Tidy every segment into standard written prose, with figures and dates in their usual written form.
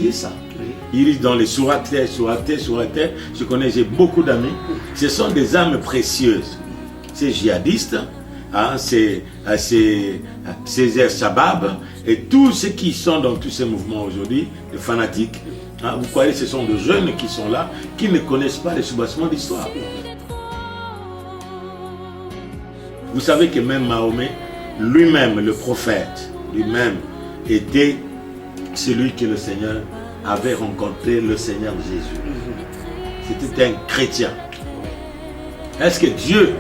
étudié ça. Ils lisent dans les sourates, je connais, j'ai beaucoup d'amis. Ce sont des âmes précieuses. Ces djihadistes, hein, ces Shabab et tous ceux qui sont dans tous ces mouvements aujourd'hui, les fanatiques, hein, vous croyez que ce sont des jeunes qui sont là, qui ne connaissent pas les soubassements d'histoire. Vous savez que même Mahomet, lui-même, le prophète, lui-même, était celui que le Seigneur avait rencontré, le Seigneur Jésus. C'était un chrétien. Est-ce que Dieu,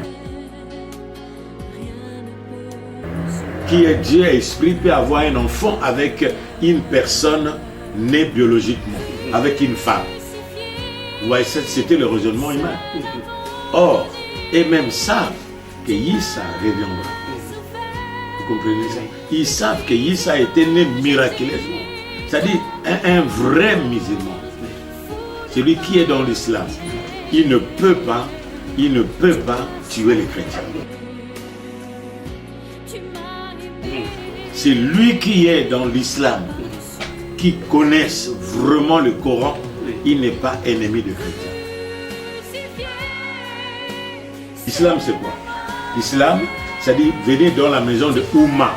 qui est Dieu esprit, peut avoir un enfant avec une personne née biologiquement, avec une femme? Vous voyez, c'était le raisonnement humain. Or, et même savent que Issa reviendra. Vous comprenez ça? Ils savent que Issa a été né miraculeusement. C'est-à-dire un vrai musulman. Celui qui est dans l'islam, il ne peut pas tuer les chrétiens. C'est lui qui est dans l'islam, qui connaisse vraiment le Coran, il n'est pas ennemi de chrétiens. L'islam c'est quoi? L'islam, c'est-à-dire venez dans la maison de Oumma.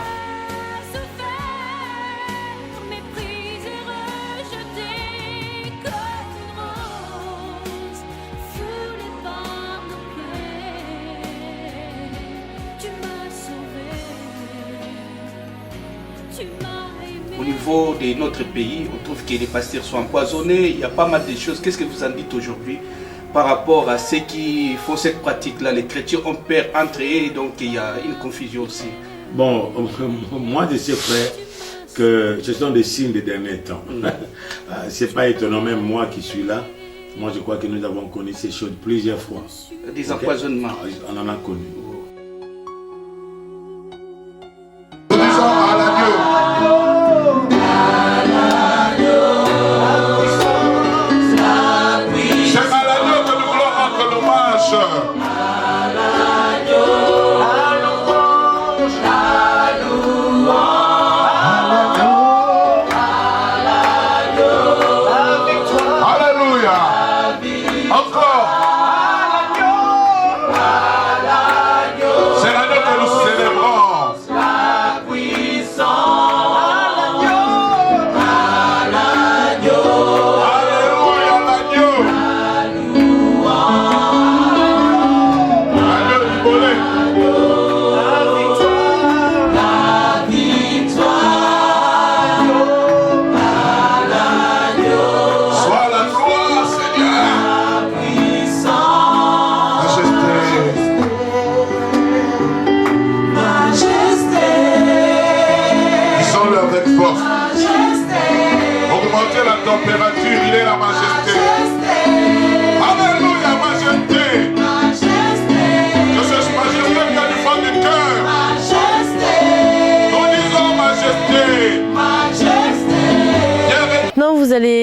Au niveau de notre pays, on trouve que les pasteurs sont empoisonnés, il y a pas mal de choses. Qu'est-ce que vous en dites aujourd'hui par rapport à ceux qui font cette pratique-là? Les chrétiens ont peur entre eux, donc il y a une confusion aussi. Bon, moi je sais frère que ce sont des signes des derniers temps. C'est pas étonnant, même moi qui suis là, moi je crois que nous avons connu ces choses plusieurs fois. Des empoisonnements. On en a connu.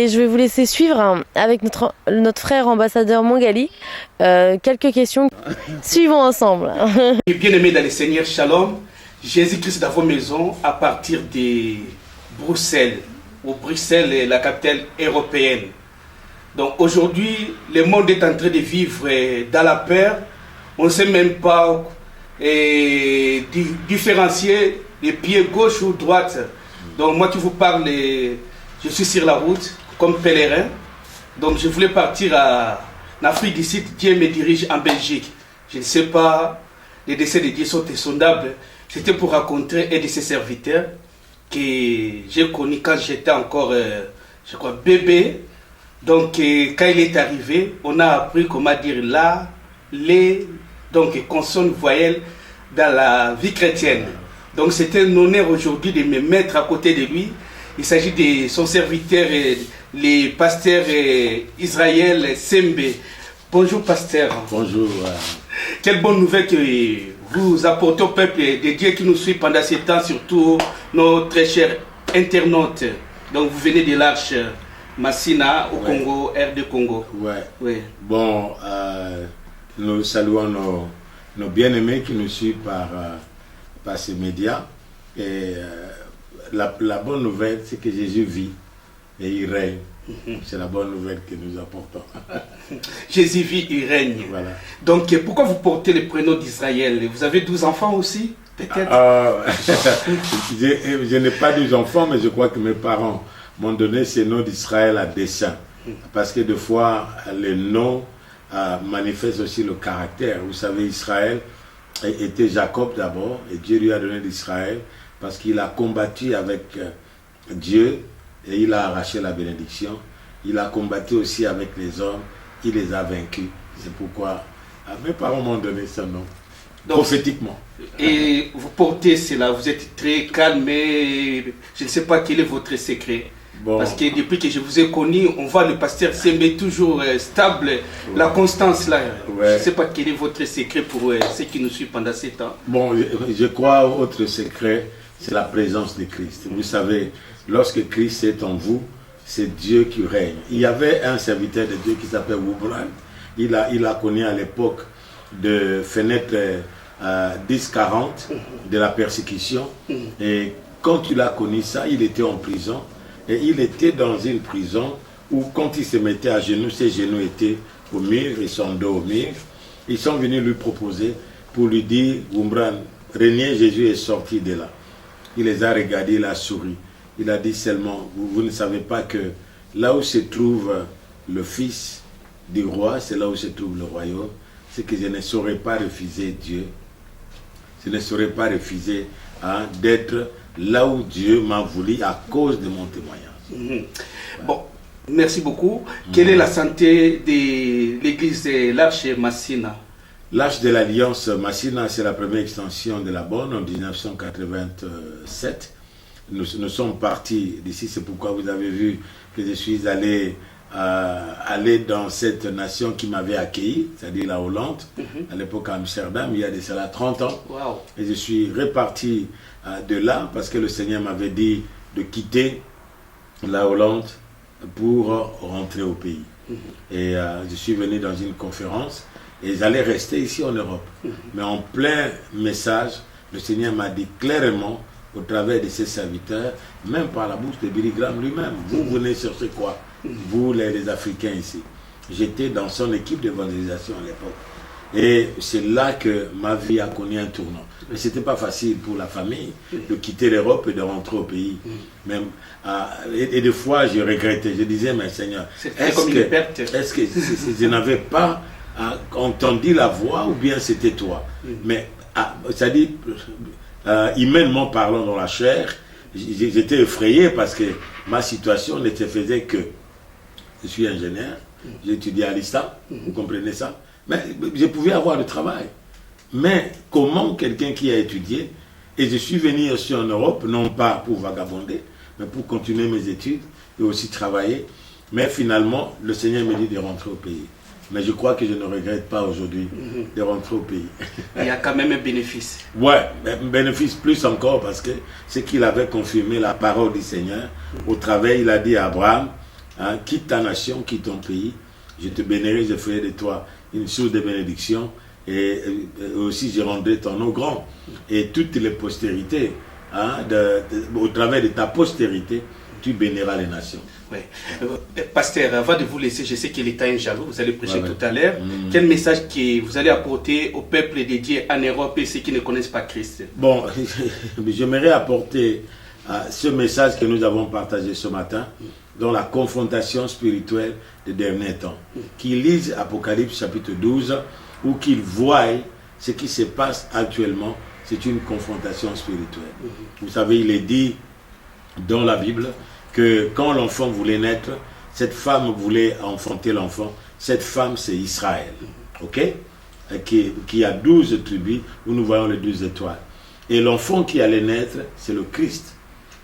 Je vais vous laisser suivre avec notre frère ambassadeur Mongali. Quelques questions. Suivons ensemble. Bien-aimés dans le Seigneur, Shalom. Jésus-Christ dans vos maisons à partir de Bruxelles. Bruxelles est la capitale européenne. Donc aujourd'hui, le monde est en train de vivre dans la peur. On ne sait même pas différencier les pieds gauche ou droite. Donc moi qui vous parle, je suis sur la route comme pèlerin. Donc je voulais partir en Afrique du Sud. Dieu me dirige en Belgique. Je ne sais pas, les décès de Dieu sont insondables. C'était pour rencontrer un de ses serviteurs que j'ai connu quand j'étais encore, je crois, bébé. Donc quand il est arrivé, on a appris comment dire la, les, donc consonnes, voyelles dans la vie chrétienne. Donc c'est un honneur aujourd'hui de me mettre à côté de lui. Il s'agit de son serviteur, le pasteur Israël Sembe. Bonjour pasteur. Bonjour. Quelle bonne nouvelle que vous apportez au peuple de Dieu qui nous suit pendant ces temps, surtout nos très chers internautes. Donc vous venez de l'Arche Massina au Congo, RD Congo. Ouais. Bon, nous saluons nos bien-aimés qui nous suivent par ces médias. Et la bonne nouvelle, c'est que Jésus vit. et il règne. C'est la bonne nouvelle que nous apportons. Jésus vit, il règne. Voilà. Donc, pourquoi vous portez le prénom d'Israël? Vous avez 12 enfants aussi, peut-être? Je n'ai pas 12 enfants, mais je crois que mes parents m'ont donné ce nom d'Israël à dessein. Parce que des fois, les noms manifestent aussi le caractère. Vous savez, Israël était Jacob d'abord, et Dieu lui a donné d'Israël parce qu'il a combattu avec Dieu et il a arraché la bénédiction. Il a combattu aussi avec les hommes, il les a vaincus. C'est pourquoi mes parents m'ont donné ce nom, donc, prophétiquement. Et vous portez cela, vous êtes très calme, mais je ne sais pas quel est votre secret. Bon. Parce que depuis que je vous ai connu, on voit le pasteur s'aimer toujours stable, la constance là. Ouais. Je ne sais pas quel est votre secret pour ceux qui nous suivent pendant ces temps. Bon, je crois votre secret, c'est la présence de Christ. Vous savez, lorsque Christ est en vous, c'est Dieu qui règne. Il y avait un serviteur de Dieu qui s'appelle Woubran. Il a connu à l'époque de fenêtre 10-40 de la persécution. Et quand il a connu ça, il était en prison. Et il était dans une prison où quand il se mettait à genoux, ses genoux étaient au mur et son dos au mur. Ils sont venus lui proposer pour lui dire, Woubran, régner, Jésus est sorti de là. Il les a regardés, il a souri. Il a dit seulement, vous ne savez pas que là où se trouve le fils du roi, c'est là où se trouve le royaume. C'est que je ne saurais pas refuser Dieu. Je ne saurais pas refuser d'être là où Dieu m'a voulu à cause de mon témoignage. Bon, merci beaucoup. Quelle est la santé de l'église de l'Arche Massina? L'Arche de l'Alliance Massina, c'est la première extension de la Bonne en 1987. Nous sommes partis d'ici, c'est pourquoi vous avez vu que je suis allé dans cette nation qui m'avait accueilli, c'est-à-dire la Hollande, à l'époque à Amsterdam, il y a de cela 30 ans. Wow. Et je suis reparti de là parce que le Seigneur m'avait dit de quitter la Hollande pour rentrer au pays. Et je suis venu dans une conférence et j'allais rester ici en Europe. Mais en plein message, le Seigneur m'a dit clairement, au travers de ses serviteurs, même par la bouche de Billy Graham lui-même, vous venez chercher quoi? Vous, les Africains ici. J'étais dans son équipe d'évangélisation à l'époque. Et c'est là que ma vie a connu un tournant. Mais ce n'était pas facile pour la famille de quitter l'Europe et de rentrer au pays. Même, et des fois, je regrettais. Je disais, mais Seigneur, est-ce que je n'avais pas entendu la voix ou bien c'était toi? Mais, ça dit, humainement parlant dans la chair, j'étais effrayé parce que ma situation ne se faisait que je suis ingénieur, j'ai étudié à l'ISTA, vous comprenez ça? Mais je pouvais avoir du travail. Mais comment quelqu'un qui a étudié, et je suis venu aussi en Europe, non pas pour vagabonder, mais pour continuer mes études et aussi travailler. Mais finalement, le Seigneur me dit de rentrer au pays. Mais je crois que je ne regrette pas aujourd'hui de rentrer au pays. Il y a quand même un bénéfice. Ouais, un bénéfice plus encore parce que c'est qu'il avait confirmé la parole du Seigneur. Au travers, il a dit à Abraham, quitte ta nation, quitte ton pays, je te bénirai, je ferai de toi une source de bénédiction et aussi je rendrai ton nom grand. Et toutes les postérités, au travers de ta postérité, tu béniras les nations. Oui. Pasteur, avant de vous laisser, je sais que l'État est jaloux, vous allez prêcher tout à l'heure. Quel message que vous allez apporter au peuple dédié en Europe et ceux qui ne connaissent pas Christ? Bon, j'aimerais apporter ce message que nous avons partagé ce matin dans la confrontation spirituelle des derniers temps. Qu'ils lisent Apocalypse chapitre 12 ou qu'ils voient ce qui se passe actuellement, c'est une confrontation spirituelle. Vous savez, il est dit dans la Bible que quand l'enfant voulait naître, cette femme voulait enfanter l'enfant. Cette femme, c'est Israël, ok? Qui a 12 tribus, où nous voyons les 12 étoiles. Et l'enfant qui allait naître, c'est le Christ.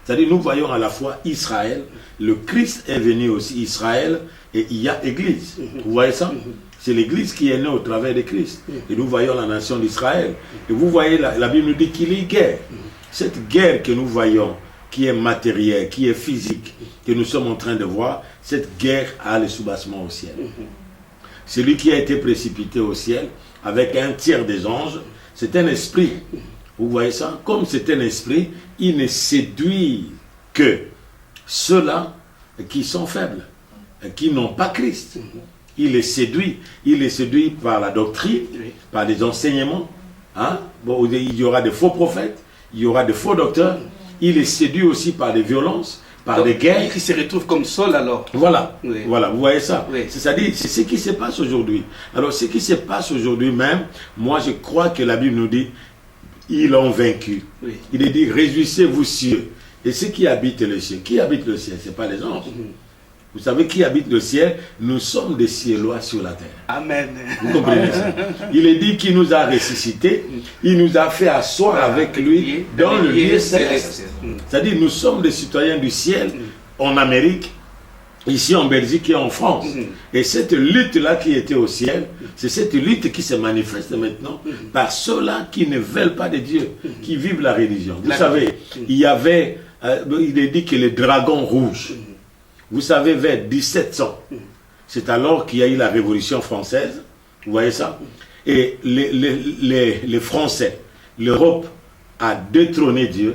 C'est-à-dire, nous voyons à la fois Israël, le Christ est venu aussi Israël, et il y a Église. Vous voyez ça? C'est l'Église qui est née au travers de Christ. Et nous voyons la nation d'Israël. Et vous voyez, la Bible nous dit qu'il y a guerre. Cette guerre que nous voyons, qui est matérielle, qui est physique, que nous sommes en train de voir, cette guerre a le soubassement au ciel. Celui qui a été précipité au ciel, avec un tiers des anges, c'est un esprit. Vous voyez ça? Comme c'est un esprit, il ne séduit que ceux-là qui sont faibles, qui n'ont pas Christ. Il les séduit. Il les séduit par la doctrine, par les enseignements. Hein? Bon, il y aura des faux prophètes, il y aura des faux docteurs. Il les séduit aussi par des violences, par des guerres. Qui se retrouvent comme Saul alors. Voilà, voilà, vous voyez ça. C'est-à-dire, c'est ce qui se passe aujourd'hui. Alors, ce qui se passe aujourd'hui même, moi je crois que la Bible nous dit, ils l'ont vaincu. Il est dit, réjouissez-vous cieux. Et ceux qui habitent le ciel, qui habite le ciel? Ce n'est pas les anges. Vous savez qui habite le ciel? Nous sommes des ciellois sur la terre. Amen. Vous comprenez ça? Il est dit qu'il nous a ressuscités, il nous a fait asseoir avec lui dans le lieu céleste. C'est-à-dire nous sommes des citoyens du ciel en Amérique, ici en Belgique et en France. Et cette lutte-là qui était au ciel, c'est cette lutte qui se manifeste maintenant par ceux-là qui ne veulent pas de Dieu, qui vivent la religion. Vous savez, il y avait, il est dit que les dragons rouges, vous savez, vers 1700, c'est alors qu'il y a eu la Révolution française, vous voyez ça? Et les Français, l'Europe a détrôné Dieu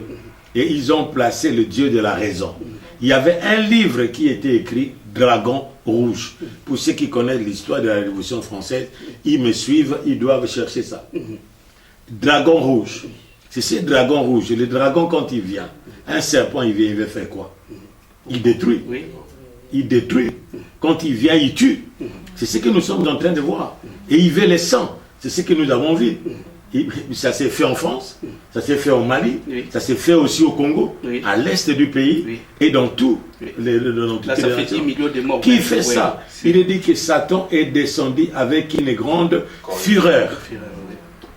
et ils ont placé le Dieu de la raison. Il y avait un livre qui était écrit, Dragon Rouge. Pour ceux qui connaissent l'histoire de la Révolution française, ils me suivent, ils doivent chercher ça. Dragon Rouge. C'est ce dragon rouge. Le dragon, quand il vient, un serpent, il vient, il veut faire quoi? Il détruit. Il détruit. Quand il vient, il tue. C'est ce que nous sommes en train de voir. Et il veut le sang. C'est ce que nous avons vu. Ça s'est fait en France, ça s'est fait au Mali, ça s'est fait aussi au Congo, à l'est du pays, et dans tout. Là, ça fait 10 millions de morts. Qui fait ça? Il est dit que Satan est descendu avec une grande fureur.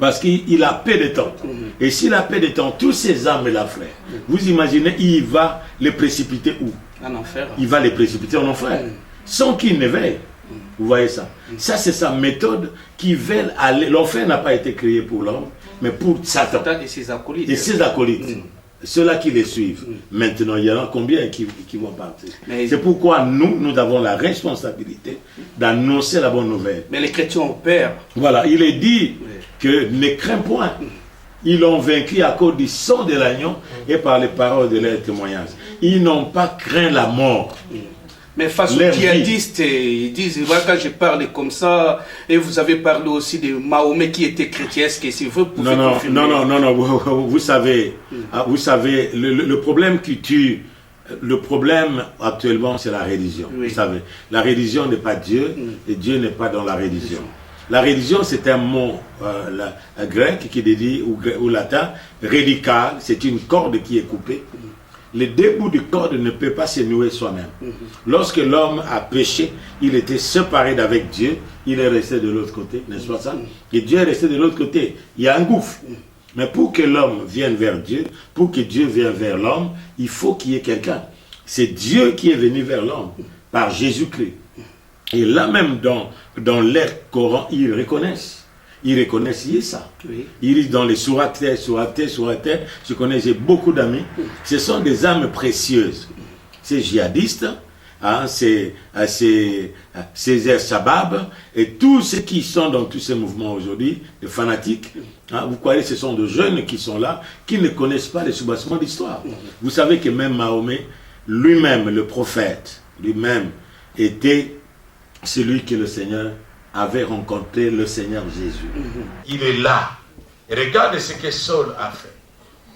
Parce qu'il a paix de temps. Et s'il a paix de temps, tous ces âmes-là, frère, vous imaginez, il va les précipiter où? En enfer. Il va les précipiter en enfer, sans qu'ils ne veillent. Vous voyez ça? Ça, c'est sa méthode qui veut aller. L'enfer n'a pas été créé pour l'homme, mais pour Satan. Et ses acolytes. Et ses acolytes. Ceux-là qui les suivent. Maintenant, il y en a combien qui vont partir? C'est pourquoi nous avons la responsabilité d'annoncer la bonne nouvelle. Mais les chrétiens ont peur. Voilà, il est dit que ne crains point. Ils l'ont vaincu à cause du sang de l'agneau et par les paroles de leur témoignage. Ils n'ont pas craint la mort. Mais face aux djihadistes, ils disent, voilà, quand je parle comme ça, et vous avez parlé aussi de Mahomet qui était chrétien, est-ce que si vous pouvez confirmer? Non, vous savez, le problème qui tue, le problème actuellement, c'est la religion. Vous savez, la religion n'est pas Dieu, et Dieu n'est pas dans la religion. La religion, c'est un mot grec qui dit, ou latin, rédical, c'est une corde qui est coupée. Le début du corde ne peut pas se nouer soi-même. Lorsque l'homme a péché, il était séparé d'avec Dieu, il est resté de l'autre côté, n'est-ce pas ça? Et Dieu est resté de l'autre côté. Il y a un gouffre. Mais pour que l'homme vienne vers Dieu, pour que Dieu vienne vers l'homme, il faut qu'il y ait quelqu'un. C'est Dieu qui est venu vers l'homme, par Jésus-Christ. Et là même dans leur Coran, ils reconnaissent. Ils reconnaissent ça. Ils lisent dans les sourates, je connais, j'ai beaucoup d'amis. Ce sont des âmes précieuses. Ces djihadistes, ces Shabab, et tous ceux qui sont dans tous ces mouvements aujourd'hui, les fanatiques, vous croyez que ce sont de jeunes qui sont là, qui ne connaissent pas les soubassements d'histoire. Vous savez que même Mahomet, lui-même, le prophète, lui-même, était celui que le Seigneur avait rencontré, le Seigneur Jésus. Il est là. Et regarde ce que Saul a fait.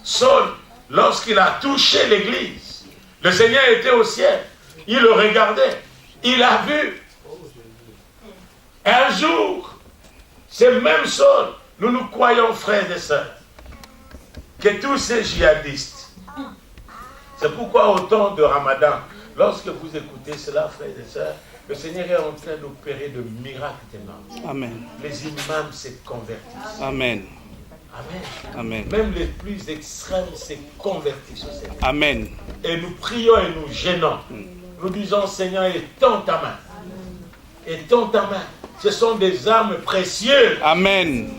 Saul, lorsqu'il a touché l'église, le Seigneur était au ciel. Il le regardait. Il a vu. Un jour, ce même Saul, nous croyons, frères et sœurs, que tous ces djihadistes, c'est pourquoi au temps de Ramadan, lorsque vous écoutez cela, frères et sœurs, le Seigneur est en train d'opérer de miracles tellement. Amen. Les imams se convertissent. Amen. Amen. Amen. Même les plus extrêmes se convertissent au Seigneur. Amen. Et nous prions et nous gênons. Nous disons, Seigneur, étends ta main. Étends ta main. Ce sont des armes précieuses. Amen.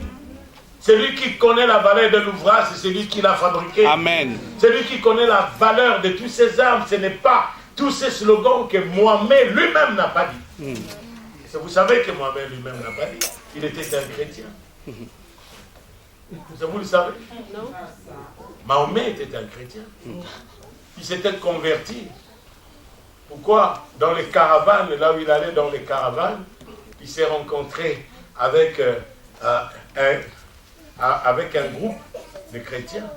Celui qui connaît la valeur de l'ouvrage, c'est celui qui l'a fabriqué. Amen. Celui qui connaît la valeur de toutes ces armes, ce n'est pas tous ces slogans que Mohamed lui-même n'a pas dit. Vous savez que Mohamed lui-même n'a pas dit. Il était un chrétien. Vous le savez? Non. Mahomet était un chrétien. Il s'était converti. Pourquoi dans les caravanes, là où il allait dans les caravanes, il s'est rencontré avec, avec un groupe de chrétiens.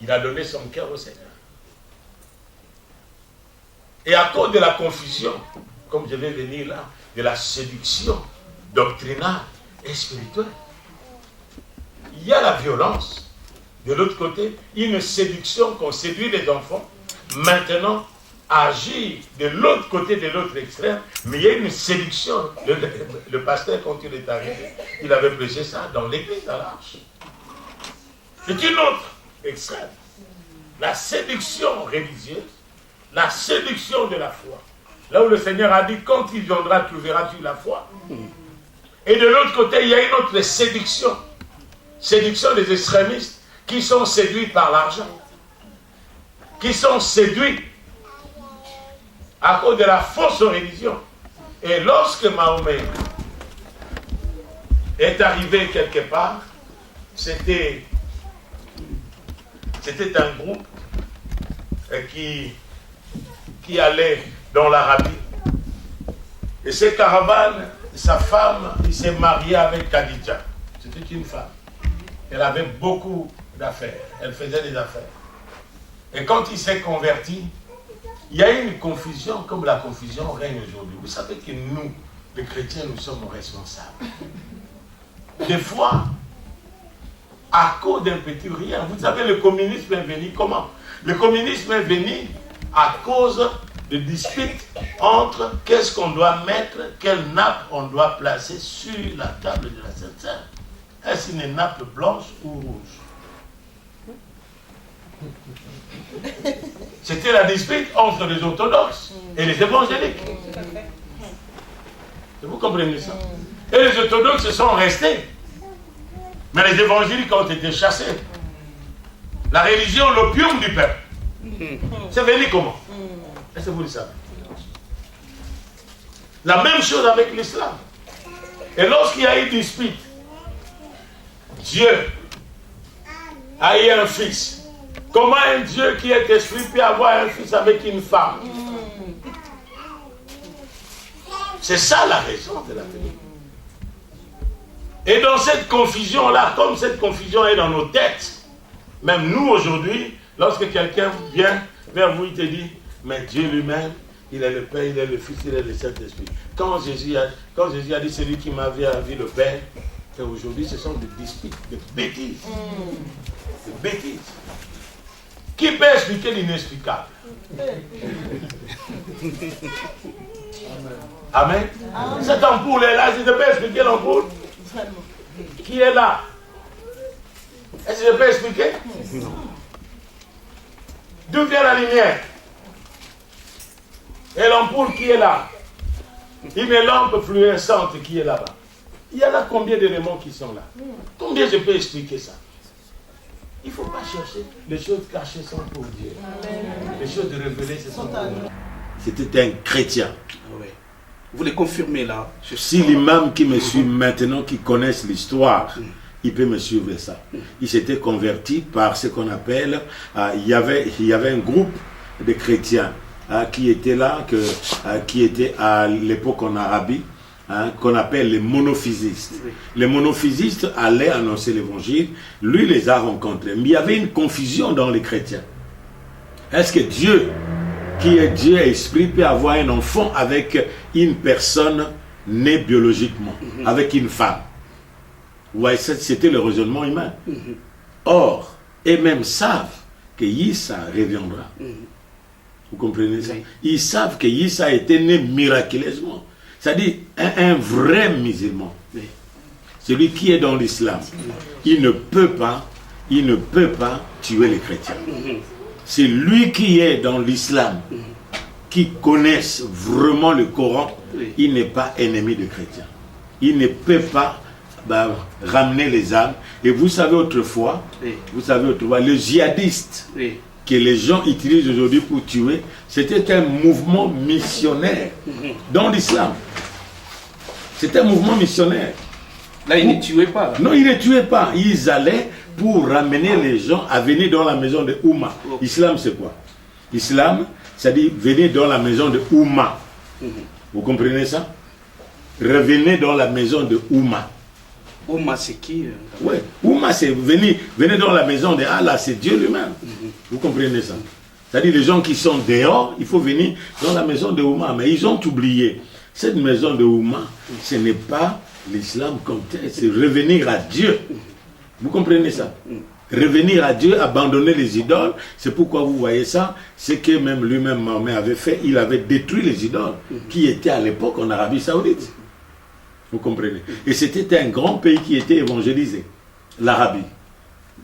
Il a donné son cœur au Seigneur. Et à cause de la confusion, comme je vais venir là, de la séduction doctrinale et spirituelle, il y a la violence. De l'autre côté, une séduction qu'on séduit les enfants. Maintenant, agir de l'autre côté, de l'autre extrême, mais il y a une séduction. Le pasteur, quand il est arrivé, il avait prêché ça dans l'église à l'Arche. C'est une autre extrême. La séduction religieuse, la séduction de la foi. Là où le Seigneur a dit, quand il viendra, trouveras-tu la foi. Et de l'autre côté, il y a une autre séduction. Séduction des extrémistes qui sont séduits par l'argent. Qui sont séduits à cause de la fausse religion. Et lorsque Mahomet est arrivé quelque part, c'était un groupe qui allait dans l'Arabie. Et cette caravane, sa femme, il s'est marié avec Khadija. C'était une femme. Elle avait beaucoup d'affaires. Elle faisait des affaires. Et quand il s'est converti, il y a eu une confusion comme la confusion règne aujourd'hui. Vous savez que nous, les chrétiens, nous sommes responsables. Des fois, à cause d'un petit rien, vous savez, le communisme est venu comment? Le communisme est venu à cause de disputes entre qu'est-ce qu'on doit mettre, quelle nappe on doit placer sur la table de la Sainte-Seine. Est-ce une nappe blanche ou rouge? C'était la dispute entre les orthodoxes et les évangéliques. Vous comprenez ça? Et les orthodoxes sont restés. Mais les évangéliques ont été chassés. La religion, l'opium du peuple. C'est venu comment? Est-ce que vous le savez? La même chose avec l'islam. Et lorsqu'il y a eu dispute, Dieu a eu un fils. Comment un Dieu qui est esprit peut avoir un fils avec une femme? C'est ça la raison de la vérité. Et dans cette confusion-là, comme cette confusion est dans nos têtes, même nous aujourd'hui, lorsque quelqu'un vient vers vous, il te dit, mais Dieu lui-même, il est le Père, il est le Fils, il est le Saint-Esprit. Quand Jésus a dit, celui qui m'a vu a vu le Père, et aujourd'hui ce sont des disputes, des bêtises. Des bêtises. Qui peut expliquer l'inexplicable? Amen. Cette ampoule est là, je peux expliquer l'ampoule? Qui est là? Est-ce que je peux expliquer? D'où vient la lumière? Et l'ampoule qui est là? Une lampe fluorescente qui est là-bas. Il y en a combien d'éléments qui sont là? Combien je peux expliquer ça? Il ne faut pas chercher. Les choses cachées sont pour Dieu. Les choses révélées, ce sont pour nous. C'était un chrétien. Oui. Vous les confirmez là. Si l'imam qui me suit maintenant, qui connaisse l'histoire, il peut me suivre ça. Il s'était converti par ce qu'on appelle, il y avait un groupe de chrétiens qui étaient là, qui étaient à l'époque en Arabie, qu'on appelle les monophysistes. Oui. Les monophysistes allaient annoncer l'évangile, lui les a rencontrés. Mais il y avait une confusion dans les chrétiens. Est-ce que Dieu, qui est Dieu esprit, peut avoir un enfant avec une personne née biologiquement, avec une femme? Ouais, c'était le raisonnement humain. Or, eux-mêmes savent que Issa reviendra. Vous comprenez ça? Ils savent que Issa a été né miraculeusement. C'est-à-dire un vrai musulman. Celui qui est dans l'islam, il ne peut pas tuer les chrétiens. C'est lui qui est dans l'islam, qui connaisse vraiment le Coran, il n'est pas ennemi des chrétiens. Il ne peut pas ramener les âmes. Et vous savez autrefois, les djihadistes que les gens utilisent aujourd'hui pour tuer, c'était un mouvement missionnaire dans l'islam. C'était un mouvement missionnaire. Là, ils ne tuaient pas. Non, ils ne tuaient pas. Ils allaient pour ramener les gens à venir dans la maison de Oumma. Islam, c'est quoi? Islam, c'est-à-dire venez dans la maison de Oumma. Vous comprenez ça? Revenez dans la maison de Oumma. Oumma, c'est qui? Oui, Oumma, c'est venez dans la maison de Allah, c'est Dieu lui-même. Vous comprenez ça? C'est-à-dire les gens qui sont dehors, il faut venir dans la maison de Oumma. Mais ils ont oublié. Cette maison de Oumma, ce n'est pas l'islam comme tel, c'est revenir à Dieu. Vous comprenez ça? Revenir à Dieu, abandonner les idoles. C'est pourquoi vous voyez ça. C'est que même lui-même, Mahomet avait fait. Il avait détruit les idoles qui étaient à l'époque en Arabie Saoudite. Vous comprenez? Et c'était un grand pays qui était évangélisé. L'Arabie.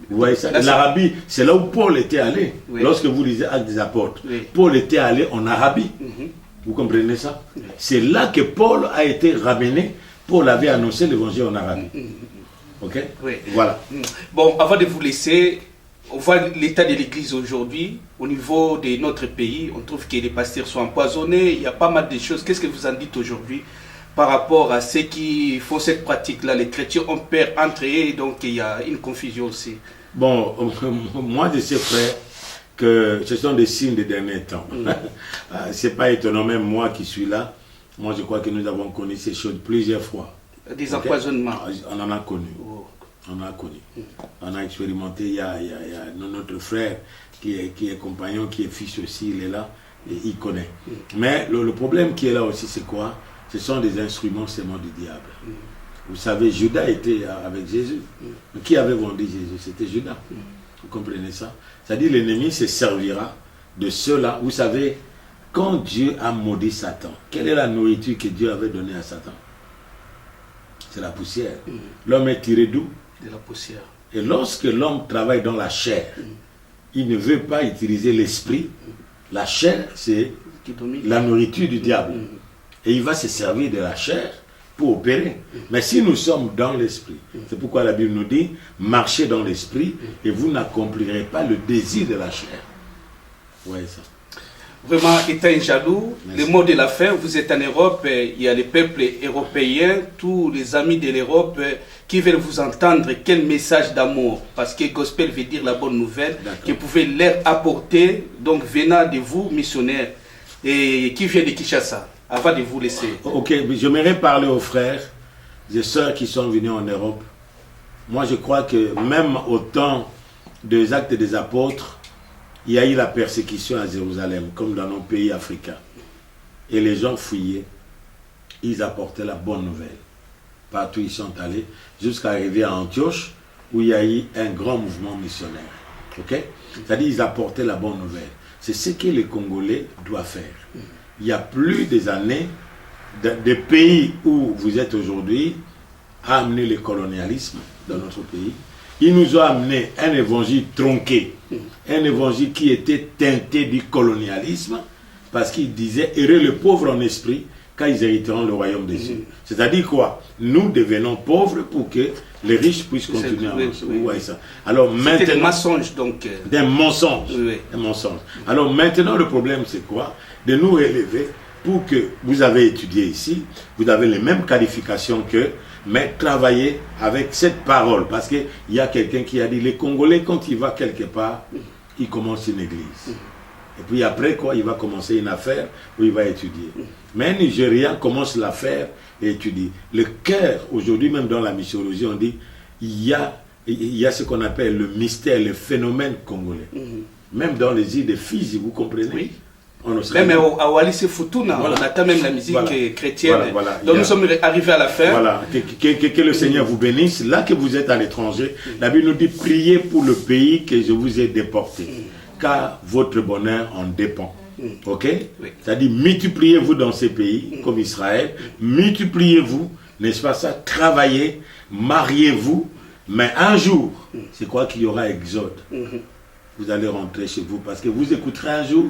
Vous voyez ça? L'Arabie, c'est là où Paul était allé. Oui. Lorsque vous lisez Actes des Apôtres, oui. Paul était allé en Arabie. Vous comprenez ça? C'est là que Paul a été ramené. Paul avait annoncé l'évangile en Arabie. Ok? Oui. Voilà. Bon, avant de vous laisser, on voit l'état de l'église aujourd'hui. Au niveau de notre pays, on trouve que les pasteurs sont empoisonnés. Il y a pas mal de choses. Qu'est-ce que vous en dites aujourd'hui par rapport à ceux qui font cette pratique-là? Les chrétiens ont peur entre eux, donc il y a une confusion aussi. Bon, moi je sais, frère, que ce sont des signes des derniers temps. C'est pas étonnant, même moi qui suis là. Moi, je crois que nous avons connu ces choses plusieurs fois. Des empoisonnements. On en a connu. On a connu. On a expérimenté. Il y a notre frère qui est compagnon, qui est fils aussi, il est là, et il connaît. Mais le problème qui est là aussi, c'est quoi? Ce sont des instruments seulement du diable. Vous savez, Judas était avec Jésus. Qui avait vendu Jésus? C'était Judas. Vous comprenez ça? C'est-à-dire l'ennemi se servira de ceux-là. Vous savez, quand Dieu a maudit Satan, quelle est la nourriture que Dieu avait donnée à Satan? C'est la poussière. L'homme est tiré d'où? De la poussière. Et lorsque l'homme travaille dans la chair, il ne veut pas utiliser l'esprit. La chair, c'est la nourriture du diable. Et il va se servir de la chair pour opérer. Mais si nous sommes dans l'esprit, c'est pourquoi la Bible nous dit, marchez dans l'esprit et vous n'accomplirez pas le désir de la chair. Vous voyez ça? Vraiment, étant jaloux, le mot de la fin, vous êtes en Europe, il y a les peuples européens, tous les amis de l'Europe qui veulent vous entendre, quel message d'amour, parce que gospel veut dire la bonne nouvelle, que vous pouvez leur apporter, donc venant de vous, missionnaires, et qui vient de Kinshasa, avant de vous laisser. Ok, j'aimerais parler aux frères et sœurs qui sont venus en Europe. Moi, je crois que même au temps des Actes des Apôtres, il y a eu la persécution à Jérusalem, comme dans nos pays africains. Et les gens fuyaient. Ils apportaient la bonne nouvelle. Partout ils sont allés, jusqu'à arriver à Antioche, où il y a eu un grand mouvement missionnaire. Ok? C'est-à-dire qu'ils apportaient la bonne nouvelle. C'est ce que les Congolais doivent faire. Il y a plus des années, des pays où vous êtes aujourd'hui, a amené le colonialisme dans notre pays. Ils nous ont amené un évangile tronqué, un évangile qui était teinté du colonialisme, parce qu'il disait « Heureux le pauvre en esprit, car ils hériteront le royaume des cieux ». C'est-à-dire quoi? Nous devenons pauvres pour que les riches puissent continuer à marcher. Vous voyez ça? Alors maintenant, c'était des mensonges donc. Des mensonges. Des mensonges. Alors maintenant, le problème c'est quoi? De nous élever pour que vous avez étudié ici, vous avez les mêmes qualifications que, mais travailler avec cette parole. Parce qu'il y a quelqu'un qui a dit, les Congolais, quand il va quelque part, il commence une église. Et puis après, quoi, il va commencer une affaire où il va étudier. Mais un Nigérien commence l'affaire et étudie. Le cœur, aujourd'hui, même dans la missiologie, on dit, il y a ce qu'on appelle le mystère, le phénomène congolais. Même dans les îles de Fiji, vous comprenez? Oui. Même à Wallis et Futuna, voilà. On attend même la musique chrétienne. Donc nous sommes arrivés à la fin. Voilà. Que le Seigneur vous bénisse. Là que vous êtes à l'étranger, la Bible nous dit priez pour le pays que je vous ai déporté. Car votre bonheur en dépend. Ok? C'est-à-dire multipliez-vous dans ces pays, comme Israël. Multipliez-vous, n'est-ce pas ça? Travaillez, mariez-vous. Mais un jour, c'est quoi qu'il y aura exode? Vous allez rentrer chez vous parce que vous écouterez un jour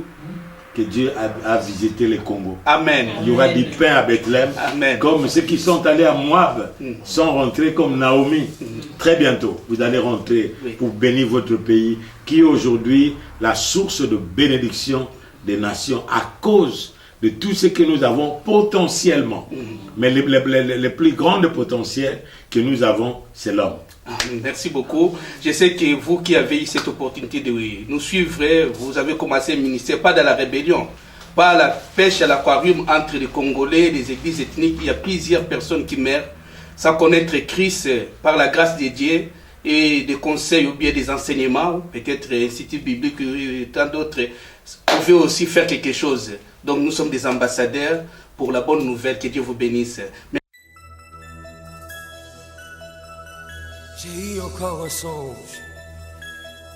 que Dieu a visité le Congo. Amen. Il y aura du pain à Bethléem. Amen. Comme ceux qui sont allés à Moab sont rentrés comme Naomi. Très bientôt, vous allez rentrer pour bénir votre pays, qui est aujourd'hui la source de bénédiction des nations à cause de tout ce que nous avons potentiellement. Mais les plus grands potentiels que nous avons, c'est l'homme. Merci beaucoup. Je sais que vous qui avez eu cette opportunité de nous suivre, vous avez commencé un ministère, pas dans la rébellion, pas la pêche à l'aquarium entre les Congolais, les églises ethniques. Il y a plusieurs personnes qui meurent sans connaître Christ par la grâce de Dieu et des conseils ou bien des enseignements, peut-être institut biblique et tant d'autres. Vous pouvez aussi faire quelque chose. Donc nous sommes des ambassadeurs pour la bonne nouvelle. Que Dieu vous bénisse. J'ai eu encore un songe,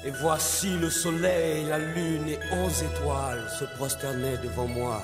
et voici le soleil, la lune et 11 étoiles se prosternaient devant moi.